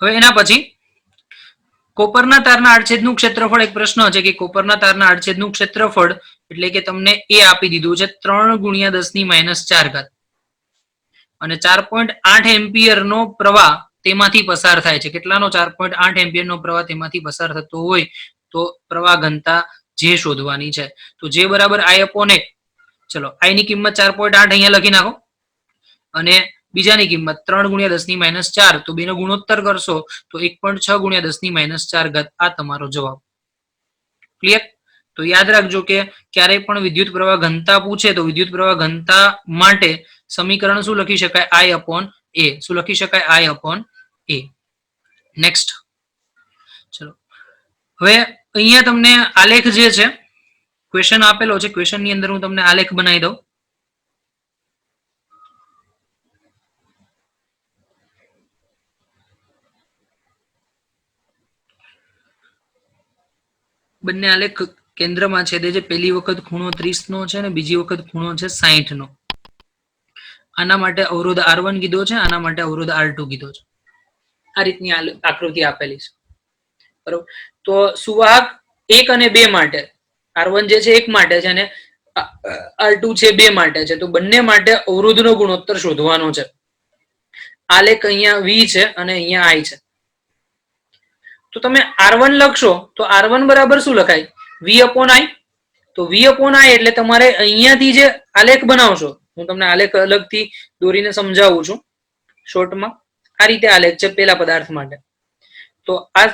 હવે એના પછી કોપરના તારના આડછેદનું ક્ષેત્રફળ. એક પ્રશ્ન છે કે કોપરના તારના આડછેદનું ક્ષેત્રફળ એટલે કે તમને એ આપી દીધું છે 3 ગુણ્યા 10⁻⁴ અને 4.8 એમ્પિયર નો પ્રવાહ તેમાંથી પસાર થાય છે. કેટલાનો? 4.8 એમ્પિયર નો પ્રવાહ તેમાંથી પસાર થતો હોય તો પ્રવાહ ઘનતા જે શોધવાની છે. તો જે બરાબર I/A. ચલો I ની કિંમત 4.8 અહીંયા લખી નાખો અને બીજાની કિંમત 3 ગુણ્યા 10⁻⁴. તો બેનો ગુણોત્તર કરશો તો 1.6 ગુણ્યા 10⁻⁴ આ તમારો જવાબ. ક્લિયર? તો યાદ રાખજો કે ક્યારેય પણ વિદ્યુત પ્રવાહ ઘનતા પૂછે તો વિદ્યુત પ્રવાહ ઘનતા માટે સમીકરણ શું લખી શકાય? I/A. શું લખી શકાય? I/A. નેક્સ્ટ. ચલો હવે અહીંયા તમને આલેખ જે છે ક્વેશ્ચન આપેલો છે. ક્વેશ્ચન ની અંદર હું તમને આલેખ બનાવી દઉં. બંને આલેખ કેન્દ્રમાં છેદે છે. પહેલી વખત ખૂણો 30 નો છે અને બીજી વખત ખૂણો છે 60 નો. આના માટે અવરોધ R1 કીધો છે, આના માટે અવરોધ R2 કીધો છે. આ રીતની આકૃતિ આપેલી છે. બરોબર. તો સુવાહક 1 અને 2 માટે R1 જે છે 1 માટે છે અને R2 છે 2 માટે છે. તો બંને માટે અવરોધનો ગુણોત્તર શોધવાનો છે. આલેખ અહીંયા V છે અને અહીંયા I છે. તો તમે R1 લખશો તો R1 બરાબર શું લખાય? V/I. તો V/I એટલે તમારે અહીંયાથી જે આલેખ બનાવશો, હું તમને આલેખ અલગથી દોરીને સમજાવું છું શોર્ટમાં. આ રીતે આલેખ છે પેલા પદાર્થ માટે. તો આ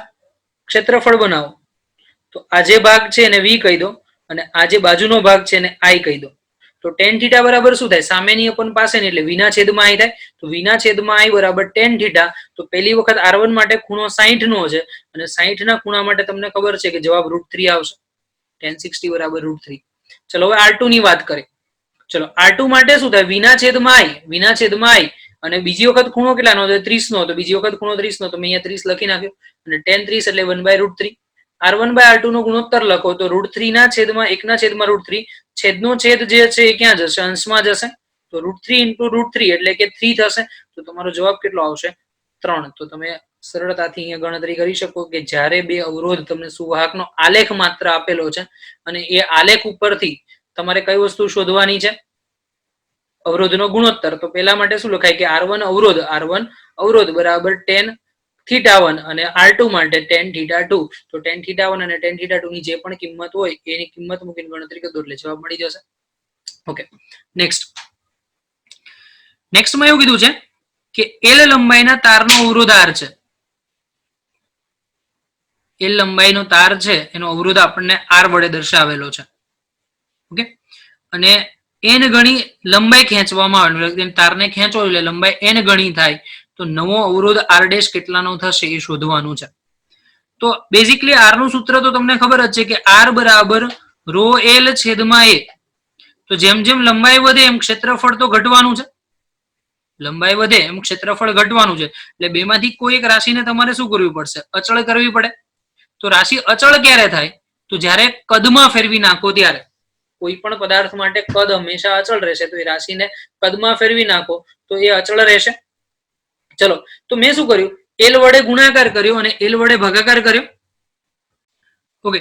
ક્ષેત્રફળ બનાવો. તો આ જે ભાગ છે એને V કહી દો અને આ જે બાજુનો ભાગ છે એને I કહી દો. તો tan θ બરાબર શું થાય? સામેની અપન પાસેની એટલે V ના છેદમાં I થાય. તો V ના છેદમાં I બરાબર tan θ. તો પહેલી વખત R1 માટે ખૂણો 60 નો છે અને 60 ના ખૂણા માટે તમને ખબર છે કે જવાબ √3 આવશે. tan 60 બરાબર √3. ચલો હવે R2 ની વાત કરીએ. ચલો R2 માટે શું થાય? V ના છેદમાં I અને બીજી વખત ખૂણો કેટલાનો છે? 30 નો. તો બીજી વખત ખૂણો 30 નો, તો મેં અહીંયા 30 લખી નાખ્યો અને tan 30 એટલે 1/√3. R1/R2 નો ગુણોત્તર લખો તો √3 ના છેદમાં 1 ના છેદમાં √3. છેદનો છેદ જે છે એ ક્યાં જશે? અંશમાં જશે. તો √3 × √3 એટલે કે 3 થશે. તો તમારો જવાબ કેટલો આવશે? 3. તો તમે સરળતાથી અહીંયા ગણતરી કરી શકો કે જ્યારે બે અવરોધ તમને સુવાહકનો આલેખ માત્ર આપેલો છે અને એ આલેખ ઉપરથી તમારે કઈ વસ્તુ શોધવાની છે? અવરોધનો ગુણોત્તર. તો પેલા માટે શું લખાય કે R1 અવરોધ બરાબર tan θ1 અને R2 માટે tan θ2. તો tan θ1 અને tan θ2 ની જે પણ કિંમત હોય એની કિંમત મૂકીને ગણતરી કરી દો એટલે જવાબ મળી જશે. ઓકે, નેક્સ્ટમાં એવું કીધું છે કે L લંબાઈના તારનો અવરોધ R છે. L લંબાઈનો તાર છે એનો અવરોધ આપણને R વડે દર્શાવેલો છે. ઓકે, અને n ગણી લંબાઈ ખેંચવામાં આવે, તારને ખેંચો એટલે લંબાઈ n ગણી થાય. તો નવો અવરોધ R' કેટલાનો થશે એ શોધવાનું છે. તો બેઝિકલી R નું સૂત્ર તો તમને ખબર જ છે કે R બરાબર ρL/A. તો જેમ જેમ લંબાઈ વધે એમ ક્ષેત્રફળ તો ઘટવાનું છે. લંબાઈ વધે એમ ક્ષેત્રફળ ઘટવાનું છે. એટલે બેમાંથી કોઈ એક રાશિને તમારે શું કરવી પડશે? અચળ કરવી પડે. તો રાશિ અચળ ક્યારે થાય? તો જ્યારે કદમાં ફેરવી નાખો ત્યારે. કોઈ પણ પદાર્થ માટે કદ હંમેશા અચળ રહેશે. તો એ રાશિને કદમાં ફેરવી નાખો તો એ અચળ રહેશે. ચલો, તો મેં શું કર્યું? L વડે ગુણાકાર કર્યો અને L વડે ભાગાકાર કર્યો. ઓકે,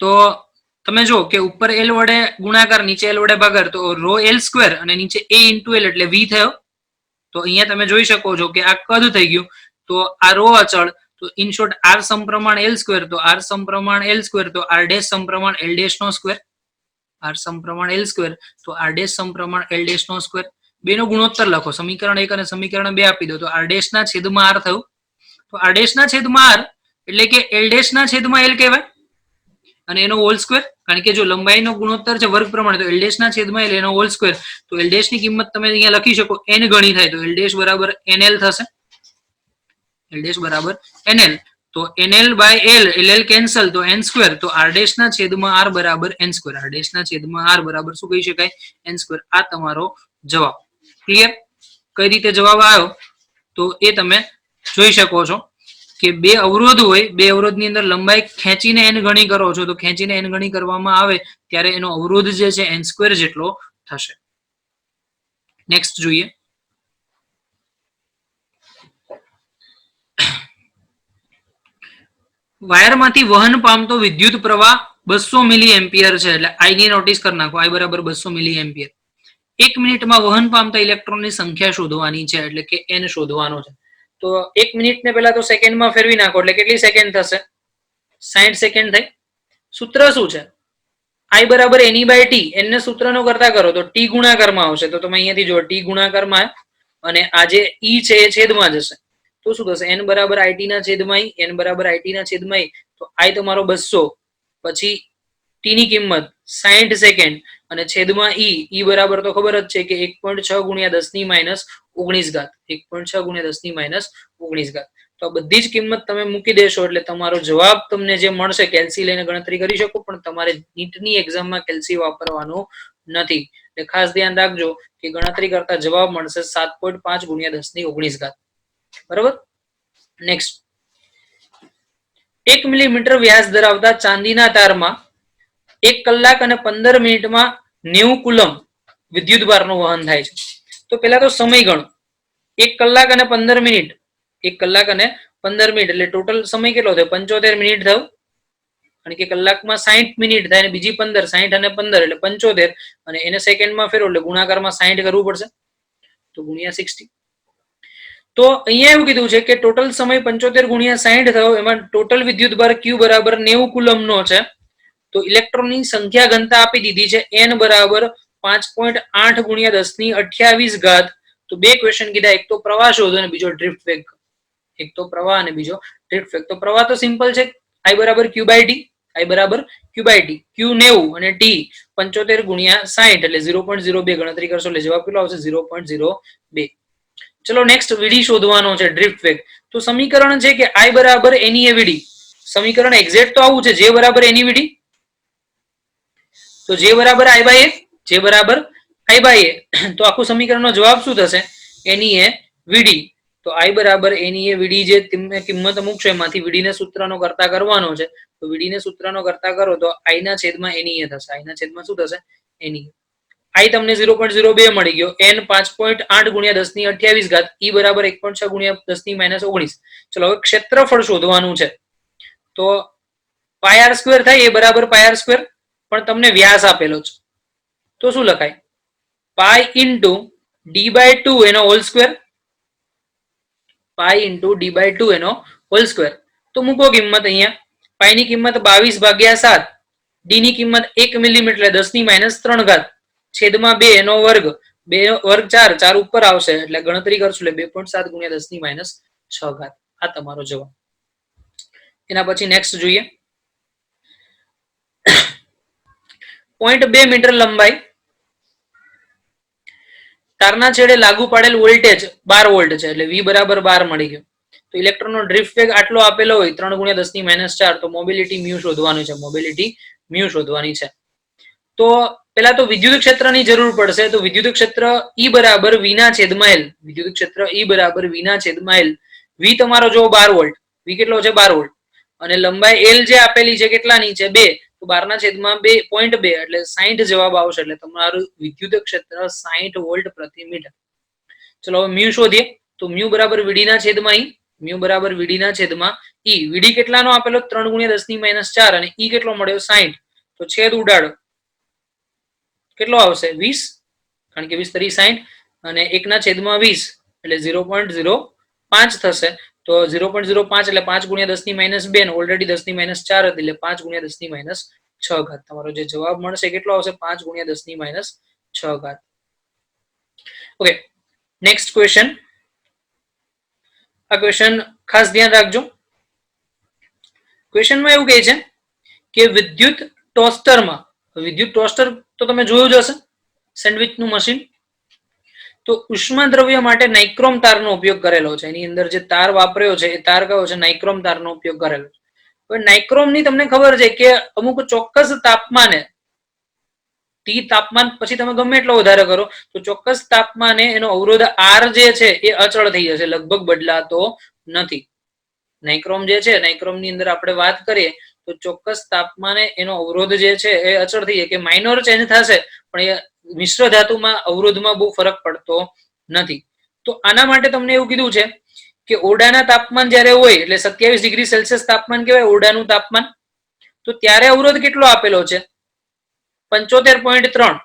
તો તમે જો કે ઉપર L વડે ગુણાકાર, નીચે L વડે ભાગાકાર, તો ρL² અને નીચે A × L એટલે V થયો. તો અહીંયા તમે જોઈ શકો છો કે આ કદ થઈ ગયું. તો આ ρ અચળ, તો ઇન શોર્ટ R સમપ્રમાણ L². તો R સમપ્રમાણ L², તો R' સમપ્રમાણ L' નો સ્ક્વેર. R સમપ્રમાણ L², તો R' સમપ્રમાણ L' નો સ્ક્વેર. બેનો ગુણોત્તર લખો. સમીકરણ 1 અને સમીકરણ 2 આપી દો. તો R' ના છેદમાં R થયું. તો R' ના છેદમાં R એટલે કે L' ના છેદમાં L કહેવાય અને એનો હોલ સ્ક્વેર. કારણ કે જો લંબાઈનો ગુણોત્તર છે વર્ગ પ્રમાણે, તો L' ના છેદમાં L એનો હોલ સ્ક્વેર. તો L' ની કિંમત તમે અહીંયા લખી શકો n ગણી થાય. તો L' બરાબર NL થશે. L' બરાબર NL. તો NL/L, LL કેન્સલ, તો n². તો R' ના છેદમાં R બરાબર n². R' ના છેદમાં R બરાબર શું કહી શકાય? n². આ તમારો જવાબ. ક્લિયર? કઈ રીતે જવાબ આવ્યો તો એ તમે જોઈ શકો છો કે બે અવરોધ હોય, બે અવરોધની અંદર લંબાઈ ખેંચીને n ગણી કરો છો. તો ખેંચીને n ગણી કરવામાં આવે ત્યારે એનો અવરોધ જે છે n² જેટલો થશે. નેક્સ્ટ જોઈએ. વાયરમાંથી વહન પામતો વિદ્યુત પ્રવાહ 200 મિલી એમ્પિયર છે. એટલે I ની નોટિસ કરી નાખો. I બરાબર 200 મિલી એમ્પિયર. 1 મિનિટમાં વહન પામતા ઇલેક્ટ્રોનની સંખ્યા શોધવાની છે, એટલે કે n શોધવાનો છે. તો 1 મિનિટને પહેલા તો સેકન્ડમાં ફેરવી નાખો એટલે કેટલી સેકન્ડ થશે? 60 સેકન્ડ થઈ. સૂત્ર શું છે? I બરાબર NE/T. n ને સૂત્રનો કરતા કરો તો t ગુણાકારમાં આવશે. તો તમે અહીંયાથી જો t ગુણાકારમાં અને આ જે E છે એ છેદમાં જશે. તો શું થશે? n બરાબર IT ના છેદમાં I. n બરાબર IT ના છેદમાં I. તો I તમારો 200, પછી t ની કિંમત 60 સેકન્ડ અને છેદમાં E બરાબર તો ખબર જ છે કે 1.6 × 10⁻19 ઘાત. 1.6 × 10⁻19 ઘાત. તો આ બધી જ કિંમત તમે મૂકી દેશો એટલે તમારો જવાબ તમને જે મળશે, કેલ્સી લઈને ગણતરી કરી શકો, પણ તમારે નીટની એક્ઝામમાં કેલ્સી વાપરવાનું નથી. એટલે ખાસ ધ્યાન રાખજો કે ગણતરી કરતા જવાબ મળશે 7.5 × 10⁻19 ઘાત. બરાબર? નેક્સ્ટ, 1 મિલીમીટર વ્યાસ ધરાવતા ચાંદીના તારમાં 1 કલાક અને 15 મિનિટમાં 90 કુલમ વિદ્યુત ભારનું વહન થાય છે. તો પેલા તો સમય ગણો, 1 કલાક અને 15 મિનિટ, 1 કલાક અને 15 મિનિટ એટલે ટોટલ સમય કેટલો થયો? 75 મિનિટ થયો. કારણ કે કલાકમાં 60 મિનિટ થાય અને બીજી 15, 60 અને 15 એટલે 75, અને એને સેકન્ડમાં ફેરવો એટલે ગુણાકારમાં 60 કરવું પડશે, તો ગુણ્યા 60. તો અહીંયા એવું કીધું છે કે ટોટલ સમય 75 ગુણ્યા 60 થયો, એમાં ટોટલ વિદ્યુત ભાર Q બરાબર 90 કુલમનો છે. તો ઇલેક્ટ્રોનની સંખ્યા ઘનતા આપી દીધી છે n બરાબર 5.8 ગુણ્યા 10 ની 28 તો બે ક્વેશ્ચન કીધા, એક તો પ્રવાહ શોધો અને બીજો ડ્રિફ્ટ વેગ. એક તો પ્રવાહ અને બીજો ડ્રિફ્ટ વેગ. તો પ્રવાહ તો સિમ્પલ છે, I બરાબર Q બાય T, I બરાબર Q બાય T, Q 90 અને T 75 ગુણ્યા 60 એટલે 0.02 ગણતરી કરશો એટલે જવાબ કેટલો આવશે? 0.02. ચલો નેક્સ્ટ વીડી શોધવાનો છે, ડ્રિફ્ટ વેગ. તો સમીકરણ છે કે I બરાબર એની એ વીડી. સમીકરણ એક્ઝેક્ટ તો આવું છે, J બરાબર એની વીડી. તો J બરાબર I બાય A, J બરાબર I બાય A. તો આખું સમીકરણનો જવાબ શું થશે? એની એ વીડી. તો I બરાબર એની એ વીડી જે કિંમત મૂકશો એમાંથી વીડીને સૂત્રનો કરતા કરવાનો છે. તો વીડીને સૂત્રનો કરતા કરો તો I ના છેદમાં એની એ થશે. I ના છેદમાં શું થશે? એની એ. I તમને 0.02 મળી ગયો, n 5.8 ગુણ્યા 10 ની 28 E બરાબર 1.6 ગુણ્યા 10 ની -19. ચલો હવે ક્ષેત્રફળ શોધવાનું છે. તો પાય આર સ્ક્વેર થાય, એ બરાબર પાય આર સ્ક્વેર, પણ તમને વ્યાસ આપેલો છે તો શું લખાય? પાય ઇન્ટુ ડી બાય 2 એનો whole square, pi into D by 2 એનો હોલ સ્ક્વેર. તો મૂકો કિંમત અહીંયા. પાય ની કિંમત 22/7, ડી ની કિંમત 1 મિલીમીટર એટલે 10 ની -3 છેદમાં 2 એનો વર્ગ, 2 વર્ગ 4, 4 ઉપર આવશે એટલે ગણતરી કરશું એટલે 2.7 ગુણ્યા 10 ની -6. આ તમારો જવાબ. એના પછી નેક્સ્ટ જોઈએ. 0.2 મીટર લંબાઈ, તારના છેડે લાગુ પાડેલ વોલ્ટેજ 12 વોલ્ટ છે એટલે V બરાબર 12 મળી ગયો. તો ઇલેક્ટ્રોનનો ડ્રિફ્ટ વેગ આટલો આપેલો હોય 3 ગુણ્યા 10 ની -4, તો મોબિલિટી મ્યુ શોધવાની છે, મોબિલિટી મ્યુ શોધવાની છે. તો પેલા તો વિદ્યુત ક્ષેત્રની જરૂર પડશે. તો વિદ્યુત ક્ષેત્ર E બરાબર V ના છેદમાં L, વિદ્યુત ક્ષેત્ર E બરાબર V ના છેદમાં L. V તમારો જો 12 વોલ્ટ, V કેટલો છે? 12 વોલ્ટ, અને લંબાઈ L જે આપેલી છે કેટલાની છે? 2, તો 12 ના છેદમાં 2.2 એટલે 60 જવાબ આવશે. એટલે તમારું વિદ્યુત ક્ષેત્ર 60 વોલ્ટ પ્રતિ મીટર. ચલો હવે મ્યુ શોધીએ. તો મ્યુ બરાબર વીડી ના છેદમાં E, મ્યુ બરાબર વીડી ના છેદમાં E. વીડી કેટલાનો આપેલો? 3 ગુણ્યા 10 ની -4, અને E કેટલો મળ્યો? 60. તો છેદ ઉડાડો, કેટલો આવશે? 20, કારણ કે 20 તરી 60, અને 1 ના છેદમાં 20 એટલે 0.05 થશે. તો 0.05 એટલે 5 ગુણ્યા 10 ની -2, ને ઓલરેડી 10 ની -4 હતી એટલે 5 ગુણ્યા 10 ની -6. તમારો જે જવાબ મળશે કેટલો આવશે? 5 ગુણ્યા 10 ની -6. Okay, next question. આ ક્વેશ્ચન ખાસ ધ્યાન રાખજો. ક્વેશ્ચનમાં એવું કહે છે કે વિદ્યુત ટોસ્ટરમાં, વિદ્યુત ટોસ્ટર તો તમે જોયું જ હશે, સેન્ડવિચનું મશીન. તો ઉષ્મા દ્રવ્ય માટે નાઇક્રોમ તારનો ઉપયોગ કરેલો છે. એની અંદર જે તાર વાપર્યો છે એ તાર કયો છે? નાઇક્રોમ તારનો ઉપયોગ કરેલો છે. હવે નાઇક્રોમની તમને ખબર છે કે અમુક ચોક્કસ તાપમાને, T તાપમાન પછી તમે ગમે એટલો વધારે કરો તો ચોક્કસ તાપમાને એનો અવરોધ R જે છે એ અચળ થઈ જશે, લગભગ બદલાતો નથી. નાઇક્રોમ જે છે, નાઇક્રોમની અંદર આપણે વાત કરીએ તો ચોક્કસ તાપમાને એનો અવરોધ જે છે એ અચળ થઈ જાય, કે માઇનોર ચેન્જ થશે પણ એ મિશ્ર ધાતુમાં અવરોધમાં બહુ ફરક પડતો નથી. તો આના માટે તમને એવું કીધું છે કે ઓરડાના તાપમાન જ્યારે હોય એટલે 27 ડિગ્રી સેલ્સિયસ તાપમાન કહેવાય ઓરડાનું તાપમાન. તો ત્યારે અવરોધ કેટલો આપેલો છે? 75.3.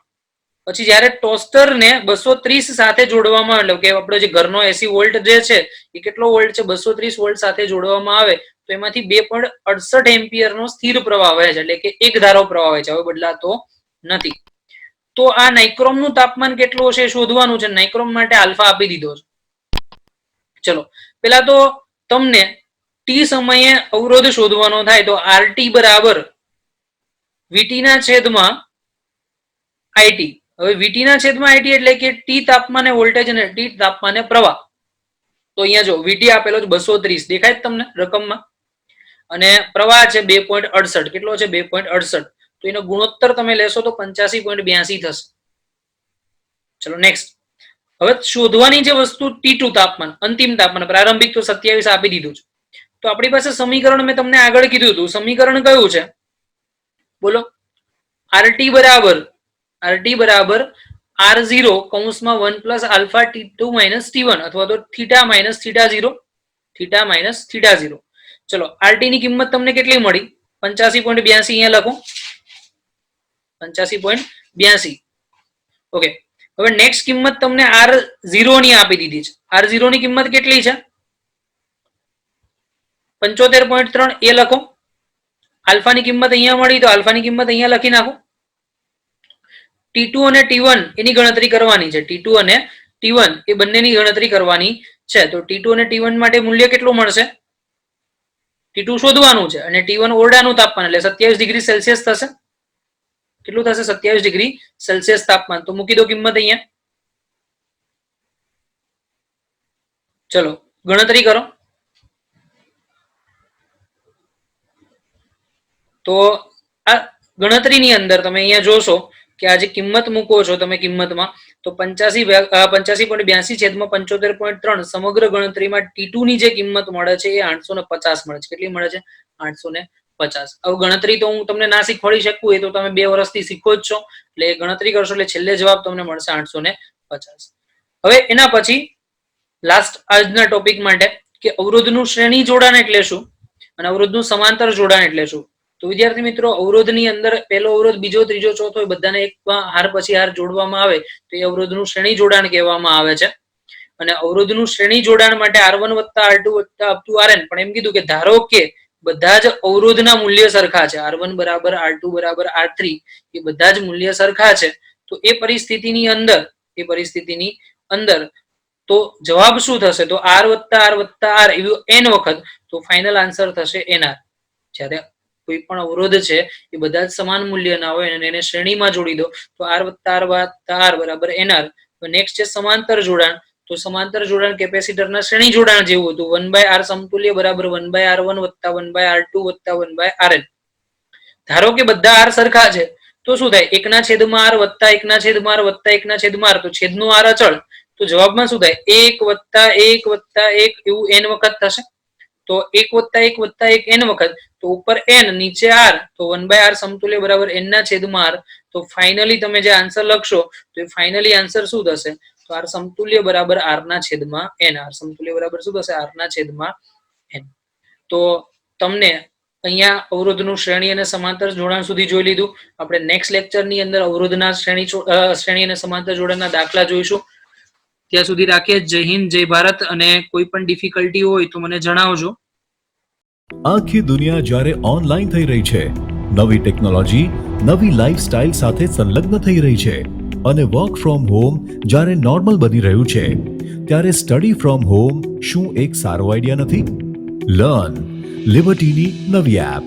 પછી જ્યારે ટોસ્ટરને 230 સાથે જોડવામાં, એટલે કે આપણો જે ઘરનો એસી વોલ્ટ જે છે એ કેટલો વોલ્ટ છે? 230 વોલ્ટ સાથે જોડવામાં આવે તો એમાંથી 2.68 એમ્પિયરનો સ્થિર પ્રવાહ વહે છે, એટલે કે એક ધારો પ્રવાહ વહે છે, હવે બદલાતો નથી. તો આ નાઇક્રોમનું તાપમાન કેટલું હશે શોધવાનું છે. નાઇક્રોમ માટે આલ્ફા આપી દીધો છે. ચલો પેલા તો તમને ટી સમયે અવરોધ શોધવાનો થાય તો આરટી બરાબર વીટી ના છેદમાં આઈટી. હવે વીટી ના છેદમાં આઈટી એટલે કે ટી તાપમાને વોલ્ટેજ અને ટી તાપમાને પ્રવાહ. તો અહીંયા જો વીટી આપેલો છે 230, દેખાય તમને રકમમાં, અને પ્રવાહ છે 2.68. કેટલો છે? 2.68. તો એનો ગુણોત્તર તમે લેશો તો 85.82 થશે. ચલો નેક્સ્ટ. હવે શોધવાની જે વસ્તુ T2 તાપમાન, અંતિમ તાપમાન, પ્રારંભિક તો 27 આપી દીધું છે. તો આપણી પાસે સમીકરણ મેં તમને આગળ કીધું હતું, સમીકરણ કયું છે બોલો? RT બરાબર R0 કૌંસમાં 1 plus alpha T2 minus T1 અથવા તો theta minus theta 0 theta minus theta 0. ચલો RT ની કિંમત તમને કેટલી મળી? 85.82 અહીંયા લખો 85.82. ઓકે, હવે નેક્સ્ટ કિંમત તમને R0 ની આપી દીધી છે. R0 ની કિંમત કેટલી છે? 75.3 એ લખો. આલ્ફાની કિંમત અહીંયા મળી તો આલ્ફાની કિંમત અહીંયા લખી નાખો. T2 અને T1 એની ગણતરી કરવાની છે. T2 અને T1 એ બંનેની ગણતરી કરવાની છે. તો T2 અને T1 માટે મૂલ્ય કેટલું મળશે? T2 શોધવાનું છે અને T1 ઓરડાનું તાપમાન એટલે 27 ડિગ્રી સેલ્સિયસ થશે. કેટલું થશે? 27 ડિગ્રી સેલ્સિયસ તાપમાન. તો મૂકી દો કિંમત અહીંયા. ચલો ગણતરી કરો. તો આ ગણતરીની અંદર તમે અહીંયા જોશો કે આ જે કિંમત મૂકો છો તમે કિંમતમાં તો 85.82 છેદમાં 75.3 સમગ્ર ગણતરીમાં T2 ની જે કિંમત મળે છે એ 850 મળે છે. કેટલી મળે છે? 850. હવે ગણતરી તો હું તમને ના શીખવાડી શકું, એ તો તમે 2 વર્ષથી શીખો જ છો, એટલે ગણતરી કરશો એટલે છેલ્લે જવાબ તમને મળશે 850. હવે એના પછી લાસ્ટ આજના ટોપિક માટે કે અવરોધનું શ્રેણી જોડાણ એટલે શું અને અવરોધનું સમાંતર જોડાણ એટલે શું. તો વિદ્યાર્થી મિત્રો, અવરોધની અંદર પહેલો અવરોધ, બીજો, ત્રીજો, ચોથો એ બધાને એક હાર પછી હાર જોડવામાં આવે તો એ અવરોધનું શ્રેણી જોડાણ કહેવામાં આવે છે. અને અવરોધનું શ્રેણી જોડાણ માટે R1 વત્તા R2 વત્તા અપ ટુ Rn, પણ એમ કીધું કે ધારો કે બધા જ અવરોધના મૂલ્ય સરખા છે, R1 બરાબર R2 બરાબર R3 એ બધા જ મૂલ્ય સરખા છે, તો એ પરિસ્થિતિની અંદર તો જવાબ શું થશે? તો R વત્તા R એવું n વખત, તો ફાઇનલ આન્સર થશે NR. જ્યારે કોઈ પણ અવરોધ છે એ બધા જ સમાન મૂલ્યના હોય અને એને શ્રેણીમાં જોડી દો તો R વત્તા R બરાબર NR. તો નેક્સ્ટ છે સમાંતર જોડાણ. તો સમાંતર જોડાણ કેપેસિટરના શ્રેણી જોડાણ જેવું હતું. 1/R સમતુલ્ય બરાબર 1/R1 વત્તા 1/R2 વત્તા 1/Rn. ધારો કે બધા R સરખા છે તો શું થાય? 1/R વત્તા 1/R વત્તા 1/R, તો છેદનું R અચળ. તો જવાબમાં શું થાય? 1 વત્તા 1 વત્તા 1 એવું n વખત થશે. તો 1 વત્તા 1 વત્તા 1 n વખત, તો ઉપર n નીચે R, તો 1/R સમતુલ્ય બરાબર n ના છેદમાં R. તો ફાઇનલી તમે જે આન્સર લખશો તો એ ફાઇનલી આન્સર શું થશે? તો R સમતુલ્ય બરાબર R ના છેદમાં n. R સમતુલ્ય બરાબર શું થશે? R ના છેદમાં n. તો તમને અહીંયા અવરોધનું શ્રેણી અને સમાંતર જોડાણ સુધી જોઈ લીધું. આપણે નેક્સ્ટ લેક્ચરની અંદર અવરોધના શ્રેણી અને સમાંતર જોડાણના દાખલા જોઈશું. ત્યાં સુધી રાખીએ. જય હિન્દ, જય ભારત. અને કોઈ પણ ડિફિકલ્ટી હોય તો મને જણાવજો. આખી દુનિયા જ્યારે ઓનલાઈન થઈ રહી છે, નવી ટેકનોલોજી, નવી લાઈફસ્ટાઈલ સાથે સંલગ્ન થઈ રહી છે અને વર્ક ફ્રોમ હોમ જ્યારે નોર્મલ બની રહ્યું છે, ત્યારે સ્ટડી ફ્રોમ હોમ શું એક સારો આઈડિયા નથી? લર્ન લિબર્ટીની નવી એપ.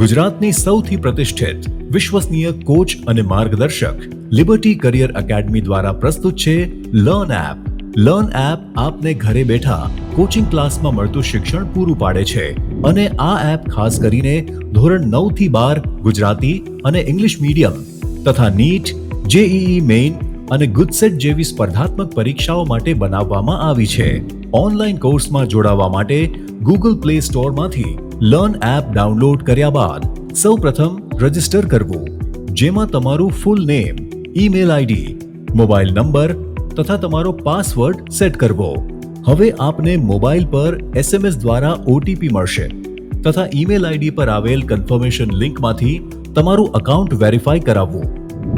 ગુજરાતની સૌથી પ્રતિષ્ઠિત, વિશ્વસનીય કોચ અને માર્ગદર્શક લિબર્ટી કરિયર એકેડમી દ્વારા પ્રસ્તુત છે લર્ન એપ. લર્ન એપ આપને ઘરે બેઠા કોચિંગ ક્લાસમાં મળતું શિક્ષણ પૂરું પાડે છે અને આ એપ ખાસ કરીને ધોરણ 9 થી 12 ગુજરાતી અને ઇંગ્લિશ મીડિયમ તથા નીટ, જેઈઈ મેઇન અને ગુજસેટ જેવી સ્પર્ધાત્મક પરીક્ષાઓ માટે બનાવવામાં આવી છે. ઓનલાઈન કોર્સમાં જોડાવા માટે ગૂગલ પ્લે સ્ટોરમાંથી લર્ન એપ ડાઉનલોડ કર્યા બાદ સૌપ્રથમ રજીસ્ટર કરવું, જેમાં તમારું full name, email ID, mobile number તથા તમારો પાસવર્ડ સેટ કરવો. હવે આપને મોબાઈલ પર SMS દ્વારા ઓટીપી મળશે તથા ઈમેલ આઈડી પર આવેલ કન્ફર્મેશન લિંકમાંથી તમારું અકાઉન્ટ વેરીફાઈ કરાવવું.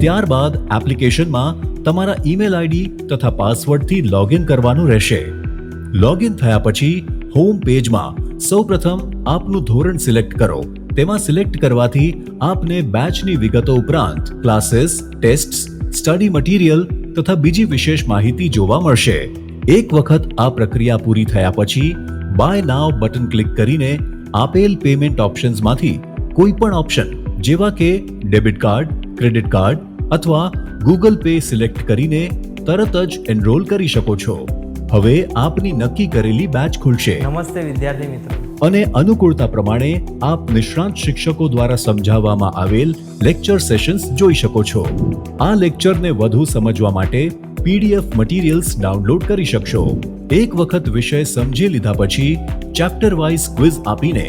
ત્યારબાદ એપ્લિકેશનમાં તમારા ઈમેલ આઈડી તથા પાસવર્ડથી લોગિન કરવાનું રહેશે. લોગિન થયા પછી હોમ પેજમાં સૌપ્રથમ આપનું ધોરણ સિલેક્ટ કરો. તેમાં સિલેક્ટ કરવાથી આપને બેચની વિગતો ઉપરાંત ક્લાસીસ, ટેસ્ટ્સ, સ્ટડી મટીરિયલ તથા બીજી વિશેષ માહિતી જોવા મળશે. એક વખત આ પ્રક્રિયા પૂરી થયા પછી બાય નાવ બટન ક્લિક કરીને આપેલ પેમેન્ટ ઓપ્શન્સમાંથી કોઈ પણ ઓપ્શન જેવા કે ડેબિટ કાર્ડ, ક્રેડિટ કાર્ડ અથવા ગૂગલ પે સિલેક્ટ કરીને તરત જ એનરોલ કરી શકો છો. હવે આપની નક્કી કરેલી બેચ ખુલશે. નમસ્તે વિદ્યાર્થી મિત્રો. અને અનુકૂળતા પ્રમાણે આપ નિષ્ણાંત શિક્ષકો દ્વારા સમજાવવામાં આવેલ લેક્ચર સેશન્સ જોઈ શકો છો. આ લેક્ચરને વધુ સમજવા માટે PDF મટીરિયલ્સ ડાઉનલોડ કરી શકશો. એક વખત વિષય સમજી લીધા પછી ચેપ્ટર વાઇઝ ક્વિઝ આપીને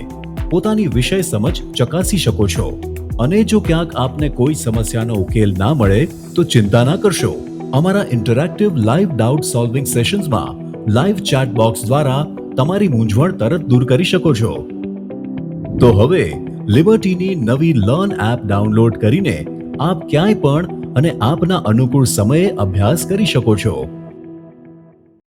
પોતાની વિષય સમજ ચકાસી શકો છો. અને જો ક્યાંક આપને કોઈ સમસ્યાનો ઉકેલ ના મળે તો ચિંતા ના કરશો. અમારા ઇન્ટરેક્ટિવ લાઈવ ડાઉટ સોલ્વિંગ સેશન્સમાં લાઈવ ચેટ બોક્સ દ્વારા તમારી મૂંઝવણ તરત દૂર કરી શકો છો. તો હવે લિબર્ટીની નવી લર્ન એપ ડાઉનલોડ કરીને આપ ક્યાંય પણ અને આપના અનુકૂળ સમયે અભ્યાસ કરી શકો છો.